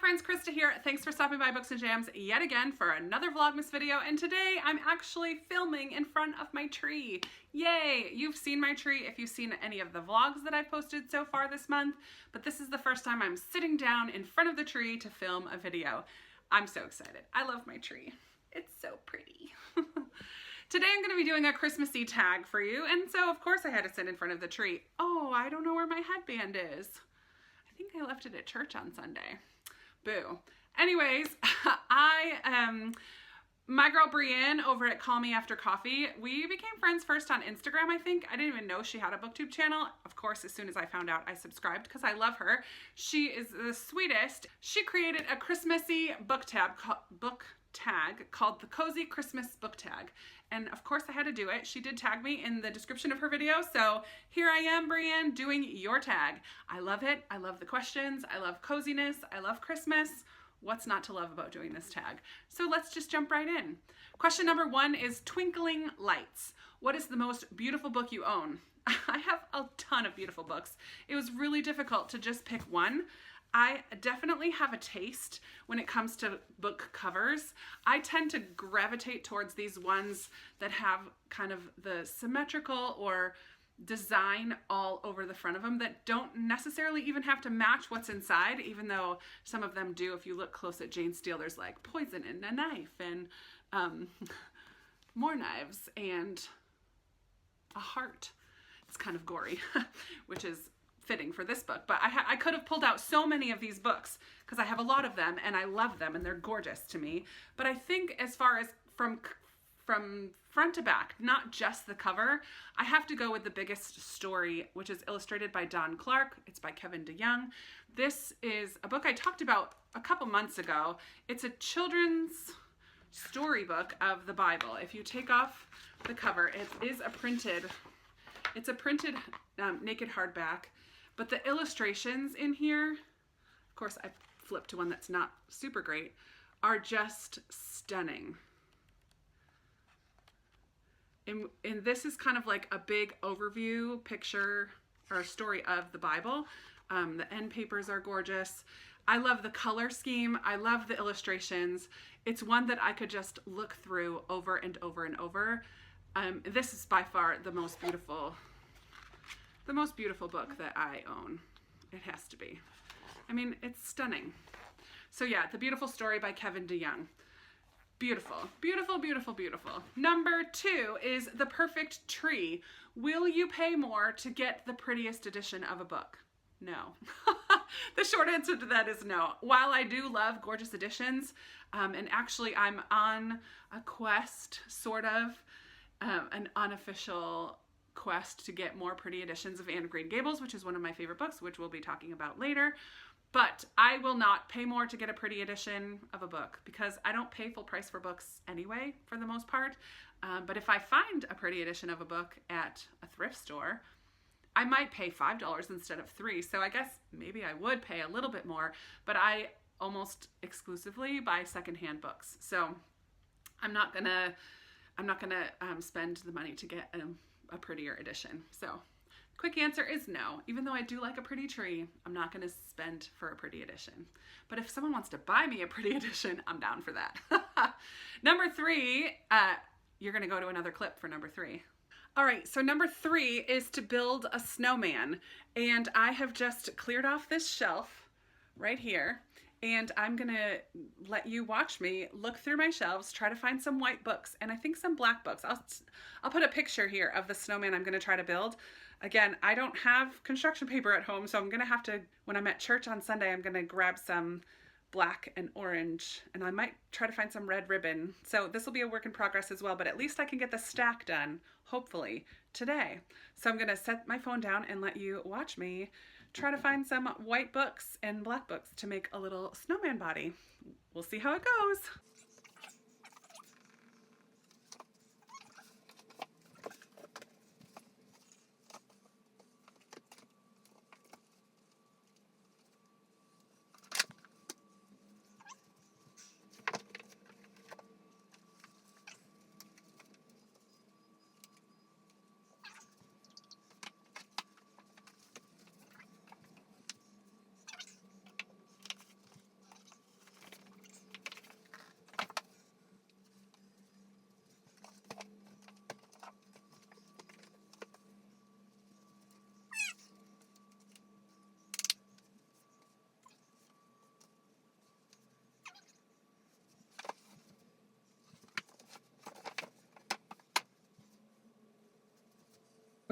friends, Krista here. Thanks for stopping by Books and Jams yet again for another Vlogmas video. And today I'm actually filming in front of my tree. Yay! You've seen my tree if you've seen any of the vlogs that I've posted so far this month, but this is the first time I'm sitting down in front of the tree to film a video. I'm so excited. I love my tree. It's so pretty. Today I'm going to be doing a Christmassy tag for you, and so of course I had to sit in front of the tree. Oh, I don't know where my headband is. I think I left it at church on Sunday. Boo. Anyways, my girl Brienne over at Call Me After Coffee, we became friends first on Instagram, I think. I didn't even know she had a booktube channel. Of course, as soon as I found out, I subscribed because I love her. She is the sweetest. She created a Christmassy book tag called the Cozy Christmas Book Tag. And of course I had to do it. She did tag me in the description of her video. So here I am, Brienne, doing your tag. I love it. I love the questions. I love coziness. I love Christmas. What's not to love about doing this tag? So let's just jump right in. Question number 1 is Twinkling Lights. What is the most beautiful book you own? I have a ton of beautiful books. It was really difficult to just pick one. I definitely have a taste when it comes to book covers. I tend to gravitate towards these ones that have kind of the symmetrical or design all over the front of them that don't necessarily even have to match what's inside, even though some of them do. If you look close at Jane Steele, there's like poison and a knife and more knives and a heart. It's kind of gory, which is fitting for this book, but I could have pulled out so many of these books because I have a lot of them and I love them and they're gorgeous to me. But I think as far as from front to back, not just the cover, I have to go with The Biggest Story, which is illustrated by Don Clark. It's by Kevin DeYoung. This is a book I talked about a couple months ago. It's a children's storybook of the Bible. If you take off the cover, it's a printed naked hardback. But the illustrations in here, of course I flipped to one that's not super great, are just stunning. And this is kind of like a big overview picture or story of the Bible. The end papers are gorgeous. I love the color scheme. I love the illustrations. It's one that I could just look through over and over and over. This is by far the most beautiful book that I own. It has to be. I mean, it's stunning. So yeah, The Beautiful Story by Kevin DeYoung. Beautiful, beautiful, beautiful, beautiful. Number 2 is The Perfect Tree. Will you pay more to get the prettiest edition of a book? No. The short answer to that is no. While I do love gorgeous editions, and actually I'm on a quest, sort of, an unofficial quest to get more pretty editions of Anne of Green Gables, which is one of my favorite books, which we'll be talking about later. But I will not pay more to get a pretty edition of a book because I don't pay full price for books anyway, for the most part. But if I find a pretty edition of a book at a thrift store, I might pay $5 instead of $3. So I guess maybe I would pay a little bit more, but I almost exclusively buy secondhand books. So I'm not gonna spend the money to get a prettier edition. So quick answer is no. Even though I do like a pretty tree, I'm not going to spend for a pretty edition. But if someone wants to buy me a pretty edition, I'm down for that. Number 3, you're going to go to another clip for number 3. All right, so number 3 is to build a snowman. And I have just cleared off this shelf right here. And I'm gonna let you watch me look through my shelves, try to find some white books, and I think some black books. I'll put a picture here of the snowman I'm gonna try to build. Again, I don't have construction paper at home, so I'm gonna have to, when I'm at church on Sunday, I'm gonna grab some black and orange, and I might try to find some red ribbon. So this will be a work in progress as well, but at least I can get the stack done, hopefully, today. So I'm gonna set my phone down and let you watch me try to find some white books and black books to make a little snowman body. We'll see how it goes.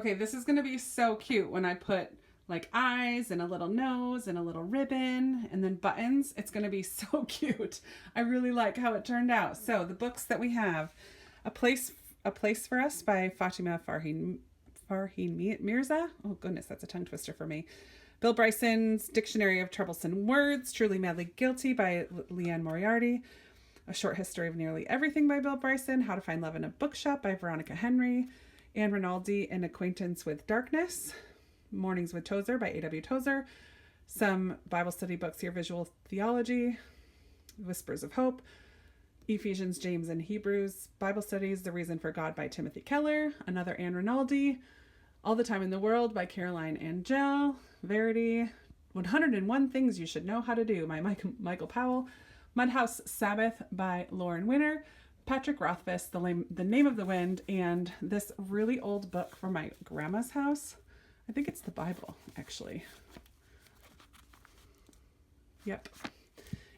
Okay, this is going to be so cute when I put like eyes and a little nose and a little ribbon and then buttons. It's going to be so cute. I really like how it turned out. So the books that we have, A Place for Us by Fatima Farheen Mirza. Oh goodness, that's a tongue twister for me. Bill Bryson's Dictionary of Troublesome Words, Truly Madly Guilty by Leanne Moriarty. A Short History of Nearly Everything by Bill Bryson. How to Find Love in a Bookshop by Veronica Henry. Anne Rinaldi, An Acquaintance with Darkness. Mornings with Tozer by A.W. Tozer. Some Bible study books here, Visual Theology. Whispers of Hope. Ephesians, James, and Hebrews. Bible Studies, The Reason for God by Timothy Keller. Another Anne Rinaldi. All the Time in the World by Caroline Angel. Verity. 101 Things You Should Know How to Do by Michael Powell. Mudhouse Sabbath by Lauren Winner. Patrick Rothfuss, The Name of the Wind, and this really old book from my grandma's house. I think it's the Bible, actually. Yep.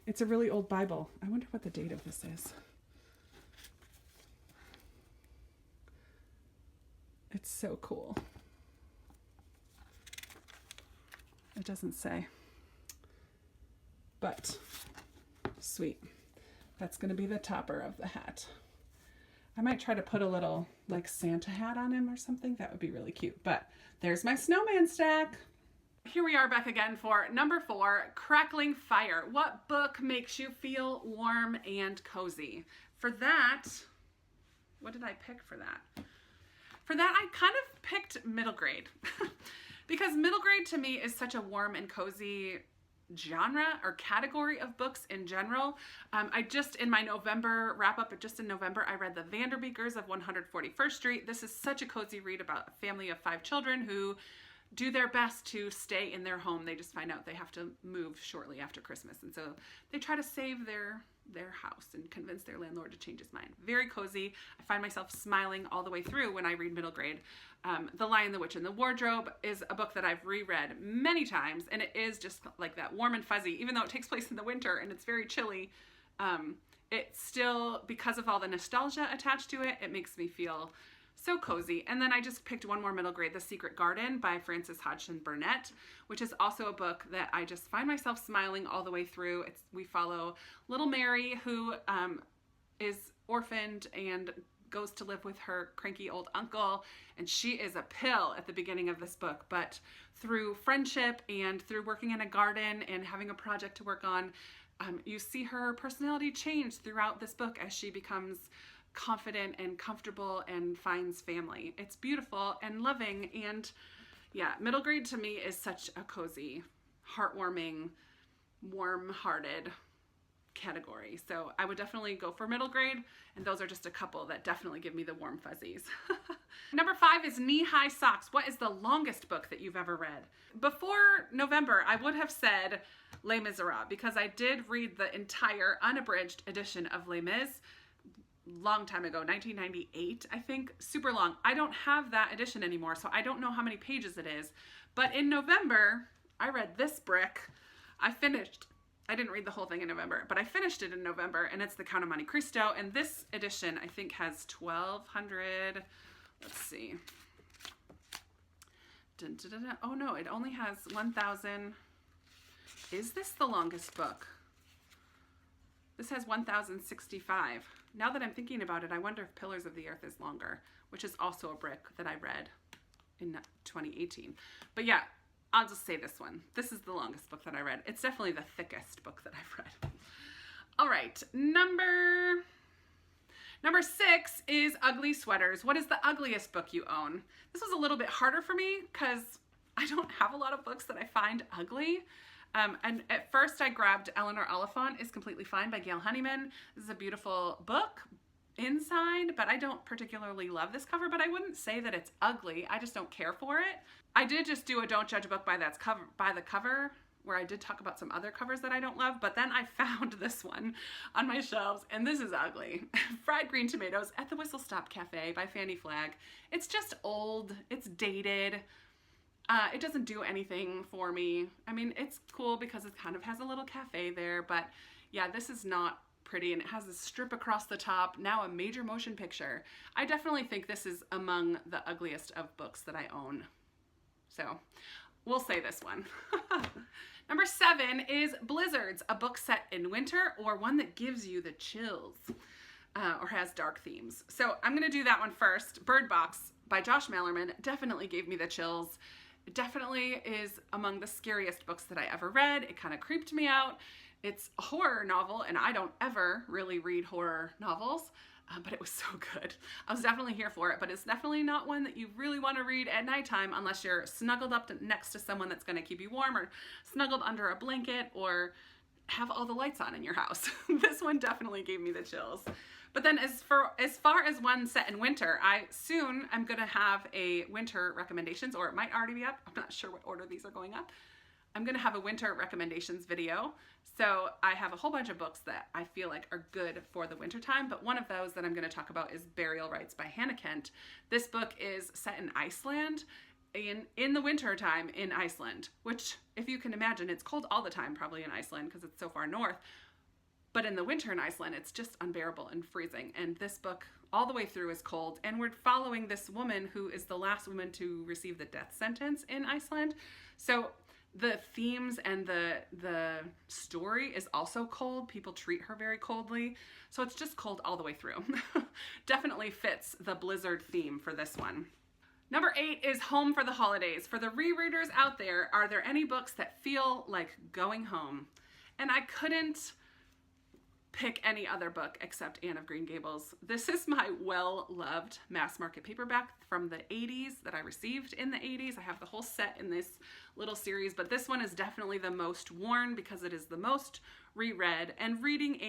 It's a really old Bible. I wonder what the date of this is. It's so cool. It doesn't say. But, sweet. That's going to be the topper of the hat. I might try to put a little like Santa hat on him or something. That would be really cute. But there's my snowman stack. Here we are back again for number 4, Crackling Fire. What book makes you feel warm and cozy? For that, what did I pick for that? For that, I kind of picked middle grade. Because middle grade to me is such a warm and cozy genre or category of books in general. I just, in my November wrap up, just in November, I read The Vanderbeekers of 141st Street. This is such a cozy read about a family of 5 children who do their best to stay in their home. They just find out they have to move shortly after Christmas. And so they try to save their house and convince their landlord to change his mind. Very cozy. I find myself smiling all the way through when I read middle grade. The Lion, the Witch, and the Wardrobe is a book that I've reread many times, and it is just like that warm and fuzzy. Even though it takes place in the winter and it's very chilly, it still, because of all the nostalgia attached to it, it makes me feel so cozy. And then I just picked one more middle grade, The Secret Garden by Frances Hodgson Burnett, which is also a book that I just find myself smiling all the way through. We follow little Mary, who is orphaned and goes to live with her cranky old uncle, and she is a pill at the beginning of this book, but through friendship and through working in a garden and having a project to work on, you see her personality change throughout this book as she becomes confident and comfortable and finds family. It's beautiful and loving, and yeah, middle grade to me is such a cozy, heartwarming, warm-hearted category. So I would definitely go for middle grade, and those are just a couple that definitely give me the warm fuzzies. Number 5 is Knee-High Socks. What is the longest book that you've ever read? Before November, I would have said Les Miserables, because I did read the entire unabridged edition of Les Mis long time ago, 1998, I think. Super long. I don't have that edition anymore, so I don't know how many pages it is. But in November, I read this brick. I didn't read the whole thing in November, but I finished it in November, and it's The Count of Monte Cristo, and this edition I think has 1,200, let's see. Dun, dun, dun, dun. Oh no, it only has 1,000. Is this the longest book? This has 1,065. Now that I'm thinking about it, I wonder if Pillars of the Earth is longer, which is also a brick that I read in 2018. But yeah, I'll just say this one. This is the longest book that I read. It's definitely the thickest book that I've read. All right, number 6 is Ugly Sweaters. What is the ugliest book you own? This was a little bit harder for me because I don't have a lot of books that I find ugly. And at first I grabbed Eleanor Oliphant is Completely Fine by Gail Honeyman. This is a beautiful book inside, but I don't particularly love this cover, but I wouldn't say that it's ugly. I just don't care for it. I did just do a Don't Judge a Book by the cover, where I did talk about some other covers that I don't love, but then I found this one on my shelves, and this is ugly. Fried Green Tomatoes at the Whistle Stop Cafe by Fanny Flagg. It's just old, it's dated. It doesn't do anything for me. I mean, it's cool because it kind of has a little cafe there, but yeah, this is not pretty, and it has this strip across the top, now a major motion picture. I definitely think this is among the ugliest of books that I own. So we'll say this one. Number 7 is Blizzards, a book set in winter or one that gives you the chills or has dark themes. So I'm going to do that one first. Bird Box by Josh Malerman definitely gave me the chills. It definitely is among the scariest books that I ever read. It kind of creeped me out. It's a horror novel, and I don't ever really read horror novels, but it was so good. I was definitely here for it, but it's definitely not one that you really want to read at nighttime unless you're snuggled up next to someone that's going to keep you warm, or snuggled under a blanket, or have all the lights on in your house. This one definitely gave me the chills. But then as far as one set in winter, I'm going to have a winter recommendations, or it might already be up. I'm not sure what order these are going up. I'm going to have a winter recommendations video. So I have a whole bunch of books that I feel like are good for the winter time, but one of those that I'm going to talk about is Burial Rites by Hannah Kent. This book is set in Iceland, in the winter time in Iceland, which, if you can imagine, it's cold all the time probably in Iceland because it's so far north. But in the winter in Iceland, it's just unbearable and freezing. And this book all the way through is cold. And we're following this woman who is the last woman to receive the death sentence in Iceland. So the themes and the story is also cold. People treat her very coldly. So it's just cold all the way through. Definitely fits the blizzard theme for this one. Number 8 is Home for the Holidays. For the rereaders out there, are there any books that feel like going home? And I couldn't pick any other book except Anne of Green Gables. This is my well-loved mass market paperback from the 80s that I received in the 80s. I have the whole set in this little series, but this one is definitely the most worn because it is the most reread. And reading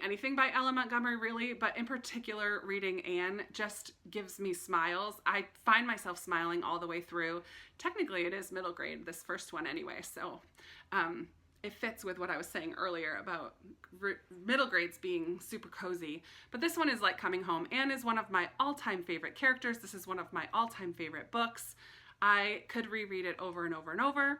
anything by Ella Montgomery really, but in particular reading Anne just gives me smiles. I find myself smiling all the way through. Technically it is middle grade, this first one anyway, so it fits with what I was saying earlier about middle grades being super cozy. But this one is like coming home. Anne is one of my all-time favorite characters. This is one of my all-time favorite books. I could reread it over and over and over.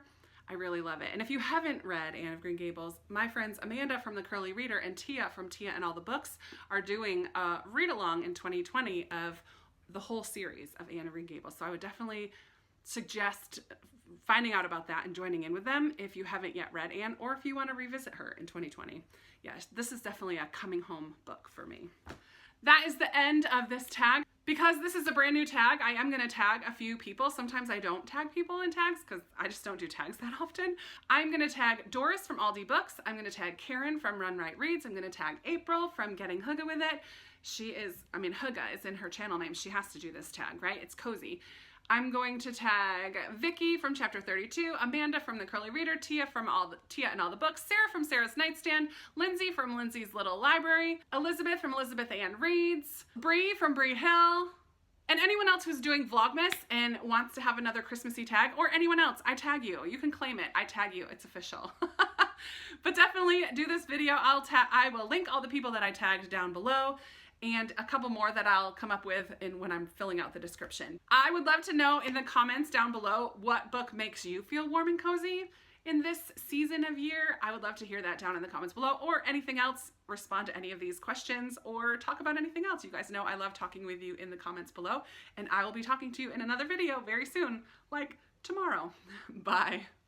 I really love it. And if you haven't read Anne of Green Gables, my friends Amanda from The Curly Reader and Tia from Tia and All the Books are doing a read-along in 2020 of the whole series of Anne of Green Gables. So I would definitely suggest finding out about that and joining in with them if you haven't yet read Anne, or if you want to revisit her in 2020. Yes, this is definitely a coming home book for me. That is the end of this tag. Because this is a brand new tag, I am going to tag a few people. Sometimes I don't tag people in tags because I just don't do tags that often. I'm going to tag Doris from Aldi Books. I'm going to tag Karen from Run Right Reads. I'm going to tag April from Getting Hygge With It. Hygge is in her channel name. She has to do this tag, right? It's cozy. I'm going to tag Vicky from Chapter 32, Amanda from The Curly Reader, Tia and All the Books, Sarah from Sarah's Nightstand, Lindsay from Lindsay's Little Library, Elizabeth from Elizabeth Ann Reads, Bree from Bree Hill, and anyone else who's doing Vlogmas and wants to have another Christmassy tag, or anyone else, I tag you. You can claim it. I tag you. It's official. But definitely do this video. I will link all the people that I tagged down below, and a couple more that I'll come up with when I'm filling out the description. I would love to know in the comments down below what book makes you feel warm and cozy in this season of year. I would love to hear that down in the comments below, or anything else. Respond to any of these questions or talk about anything else. You guys know I love talking with you in the comments below, and I will be talking to you in another video very soon, like tomorrow. Bye.